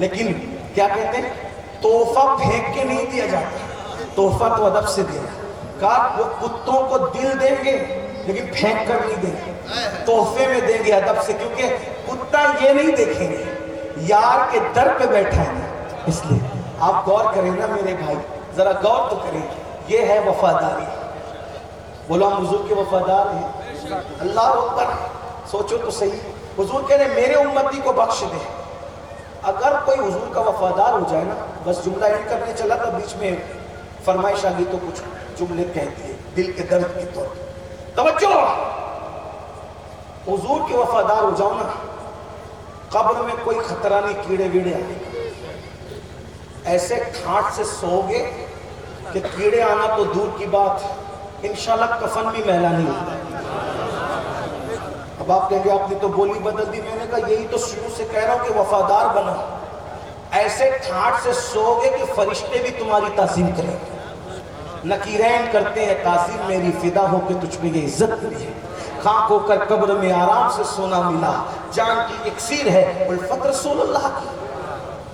لیکن کیا کہتے ہیں تحفہ پھینک کے نہیں دیا جاتا, تحفہ تو ادب سے دیا. کہا وہ کتوں کو دل دیں گے لیکن پھینک کر نہیں دیں گے, تحفے میں دیں گے ادب سے, کیونکہ کتا یہ نہیں دیکھیں گے یار کے در پہ بیٹھا ہے. اس لیے آپ غور کریں نا میرے بھائی, ذرا غور تو کریں, یہ ہے وفاداری. بولو ہم حضور کے وفادار ہیں. اللہ اکبر, سوچو تو صحیح. حضور کہہ رہے میرے امتی کو بخش دے. اگر کوئی حضور کا وفادار ہو جائے نا, بس جملہ اینڈ کرنے چلا تھا, بیچ میں فرمائش آ گئی تو کچھ جملے کہہ دیے دل کے درد کی طور. توجہ, حضور کے وفادار ہو جاؤ نا, قبر میں کوئی خطرہ نہیں, کیڑے ویڑے آئے, ایسے ٹھاٹ سے سو گے کہ کیڑے آنا تو دور کی بات, انشاءاللہ کفن بھی میلا نہیں ہوتا. اب آپ کہیں گے آپ نے تو بولی بدل دی. میں نے کہا یہی تو شروع سے کہہ رہا ہوں کہ وفادار بنا. ایسے ٹھاٹ سے سو گے کہ فرشتے بھی تمہاری تعظیم کریں گے. نکیرین کرتے ہیں تعظیم میری, فدا ہو کے تجھ میں یہ عزت ملی ہے. خاک ہو کر قبر میں آرام سے سونا ملا, جان کی اکسیر ہے الفت رسول اللہ کی,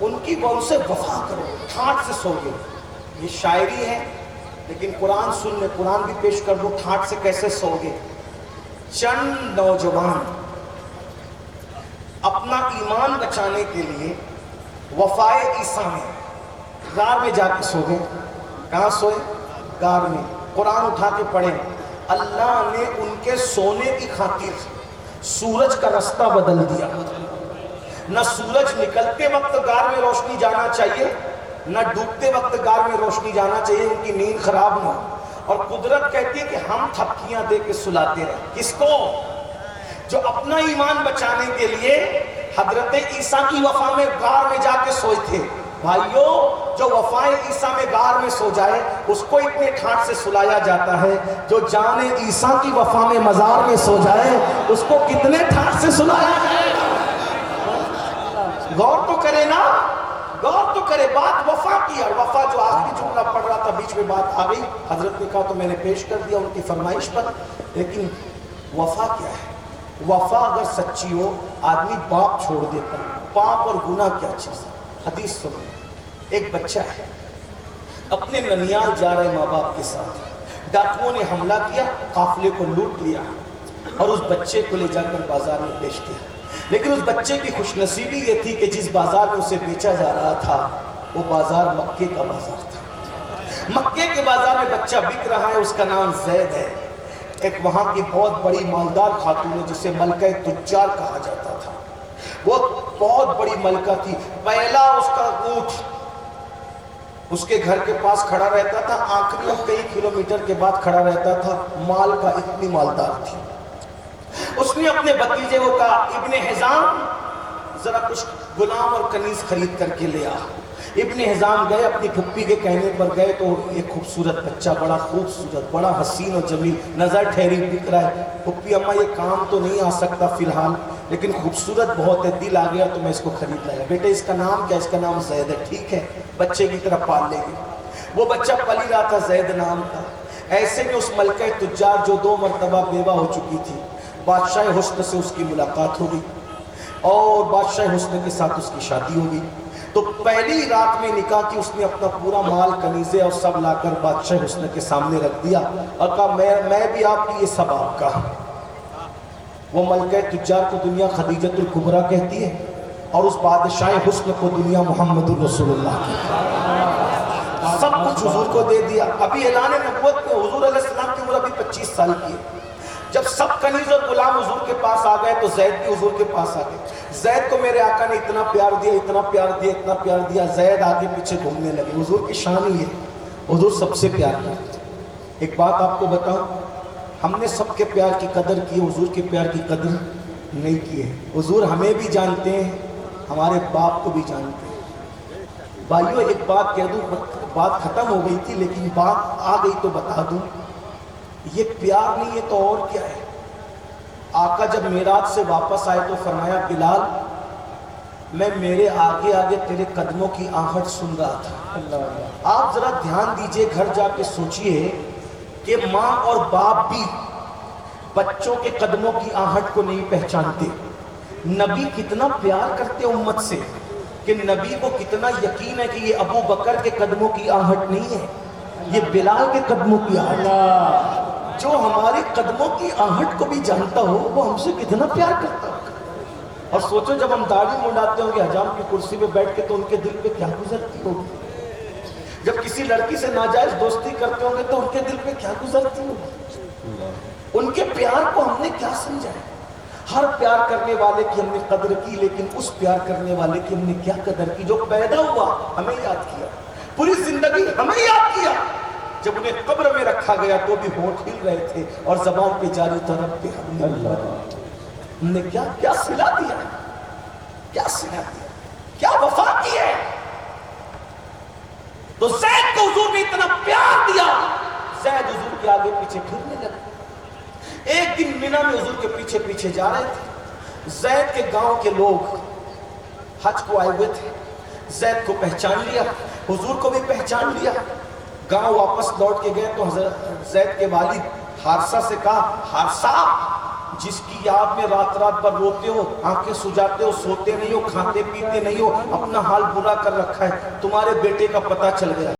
ان کی بول سے وفا کرو. ٹھاٹ سے سو گے, یہ شاعری ہے لیکن قرآن سن لے, قرآن بھی پیش کر دو. ٹھاٹ سے کیسے سو گے؟ چند نوجوان اپنا ایمان بچانے کے لیے وفائے عیسیٰ میں غار میں جا کے سو گئے. کہاں سوئے؟ غار میں. قرآن اٹھا کے پڑھیں, اللہ نے ان کے سونے کی خاطر سورج کا رستہ بدل دیا. نہ سورج نکلتے وقت غار میں روشنی جانا چاہیے, نہ ڈوبتے وقت غار میں روشنی جانا چاہیے, ان کی نیند خراب نہ ہو. اور قدرت کہتی ہے کہ ہم تھپکیاں دے کے سلاتے رہے. کس کو؟ جو اپنا ایمان بچانے کے لیے حضرت عیسیٰ کی وفا میں غار میں جا کے سوئے تھے. بھائیو, جو وفائے عیسیٰ میں غار میں سو جائے اس کو اتنے ٹھاٹ سے سلایا جاتا ہے, جو جان عیسیٰ کی وفا میں مزار میں سو جائے اس کو کتنے ٹھاٹ سے سلایا جائے. غور تو کرے نا, غور تو کرے. بات وفا کی, اور وفا جو آخری جملہ پڑھ رہا تھا بیچ میں بات آ گئی, حضرت نے کہا تو میں نے پیش کر دیا ان کی فرمائش پر. لیکن وفا کیا ہے؟ وفا اگر سچی ہو آدمی باپ چھوڑ دیتا. پاپ اور گناہ کیا چیز ہے؟ حدیث سنو, ایک بچہ ہے اپنے ننیال جا رہے ماں باپ کے ساتھ, ڈاکوؤں نے حملہ کیا, قافلے کو لوٹ لیا اور اس بچے کو لے جا کر بازار میں بیچ دیا. لیکن اس بچے کی خوش نصیبی یہ تھی کہ جس بازار میں اسے بیچا جا رہا تھا وہ بازار مکے کا بازار تھا. مکے کے بازار میں بچہ بک رہا ہے, اس کا نام زید ہے. ایک وہاں کی بہت بڑی مالدار خاتون ہے جسے ملکہ تجار کہا جاتا تھا. وہ بہت بڑی ملکہ تھی. پہلا اس کا اونٹ اس کے گھر کے پاس کھڑا رہتا تھا, آخری کئی کلومیٹر کے بعد کھڑا رہتا تھا. مال کا اتنی مالدار تھی. اس نے اپنے بتیجے کو کہا ابن حزام ذرا کچھ غلام اور کنیز خرید کر کے لے آ. ابن حزام گئے, اپنی پھپھی کے کہنے پر گئے تو ایک خوبصورت بچہ, بڑا خوبصورت, بڑا حسین و جمیل, نظر ٹھہری بک رہا ہے. پھپھی اماں یہ کام تو نہیں آ سکتا فی الحال, لیکن خوبصورت بہت ہے, دل آ گیا تو میں اس کو خرید لایا. بیٹے اس کا نام کیا؟ اس کا نام زید ہے. ٹھیک ہے, بچے کی طرح پال لیں گے. وہ بچہ پل ہی رہا تھا, زید نام تھا. ایسے میں اس ملکہ تجار جو 2 مرتبہ بیوہ ہو چکی تھی, بادشاہ حسن سے اس کی ملاقات ہو گئی اور بادشاہ حسن کے ساتھ اس کی شادی ہو گئی. تو پہلی رات میں نکاح کی اس نے اپنا پورا مال کنیزے اور سب لا کر بادشاہ حسن کے سامنے رکھ دیا اور کہا میں بھی آپ کی, یہ سب آپ کا. وہ ملکہ تجار کو دنیا خدیجۃ الکبریٰ کہتی ہے اور اس بادشاہ حسن کو دنیا محمد الرسول اللہ کی. سب کچھ حضور کو دے دیا. ابھی اعلان نبوت میں حضور علیہ السلام کی عمر ابھی 25 سال کی ہے. جب سب کنیز اور غلام حضور کے پاس آ گئے تو زید بھی حضور کے پاس آ گئے. زید کو میرے آقا نے اتنا پیار دیا, اتنا پیار دیا, اتنا پیار دیا. زید آگے پیچھے گھومنے لگے. حضور کی شان ہی ہے, حضور سب سے پیار کرتے. ایک بات آپ کو بتاؤں, ہم نے سب کے پیار کی قدر کی, حضور کے پیار کی قدر نہیں کی ہے. حضور ہمیں بھی جانتے ہیں, ہمارے باپ کو بھی جانتے ہیں. بھائیو ایک بات کہہ دوں, بات ختم ہو گئی تھی لیکن بات آ گئی تو بتا دوں, یہ پیار نہیں ہے تو اور کیا ہے. آقا جب معراج سے واپس آئے تو فرمایا بلال میں میرے آگے آگے تیرے قدموں کی آہٹ سن رہا تھا. آپ ذرا دھیان دیجئے, گھر جا کے سوچئے کہ ماں اور باپ بھی بچوں کے قدموں کی آہٹ کو نہیں پہچانتے. نبی کتنا پیار کرتے امت سے, کہ نبی کو کتنا یقین ہے کہ یہ ابو بکر کے قدموں کی آہٹ نہیں ہے، یہ بلال کے قدموں کی آہٹ ہے۔ جو ہمارے قدموں کی آہٹ کو بھی جانتا ہو وہ ہم سے کتنا پیار کرتا ہوگا۔ اور سوچو جب ہم داڑھی منڈاتے ہوں گے حجام کی کرسی پہ بیٹھ کے تو ان کے دل پہ کیا گزرتی ہوگی، جب کسی لڑکی سے ناجائز دوستی کرتے ہوں گے تو ان کے دل پہ کیا گزرتی ہوگی، ان کے پیار کو ہم نے کیا سمجھا ہے۔ ہر پیار کرنے والے کی ہم نے قدر کی، لیکن اس پیار کرنے والے کی ہم نے کیا قدر کی جو پیدا ہوا ہمیں یاد کیا، پوری زندگی ہمیں یاد کیا۔ جب انہیں قبر میں رکھا گیا تو بھی ہونٹ ہل رہے تھے اور زبان پہ جاری تھا رب پہ ہم نے کیا صلہ دیا، کیا صلہ دیا، کیا وفا کی ہے۔ تو زید کو حضور نے اتنا پیار دیا، زید حضور کے آگے پیچھے پھرنے لگا۔ ایک دن منہ میں حضور کے پیچھے پیچھے جا رہے تھے، زید کے گاؤں کے لوگ حج کو آئے ہوئے تھے، زید کو پہچان لیا، حضور کو بھی پہچان لیا۔ گاؤں واپس لوٹ کے گئے تو حضرت زید کے والد حارثہ سے کہا، حارثہ جس کی یاد میں رات رات بھر روتے ہو، آنکھیں سجاتے ہو، سوتے نہیں ہو، کھاتے پیتے نہیں ہو، اپنا حال برا کر رکھا ہے، تمہارے بیٹے کا پتہ چل گیا۔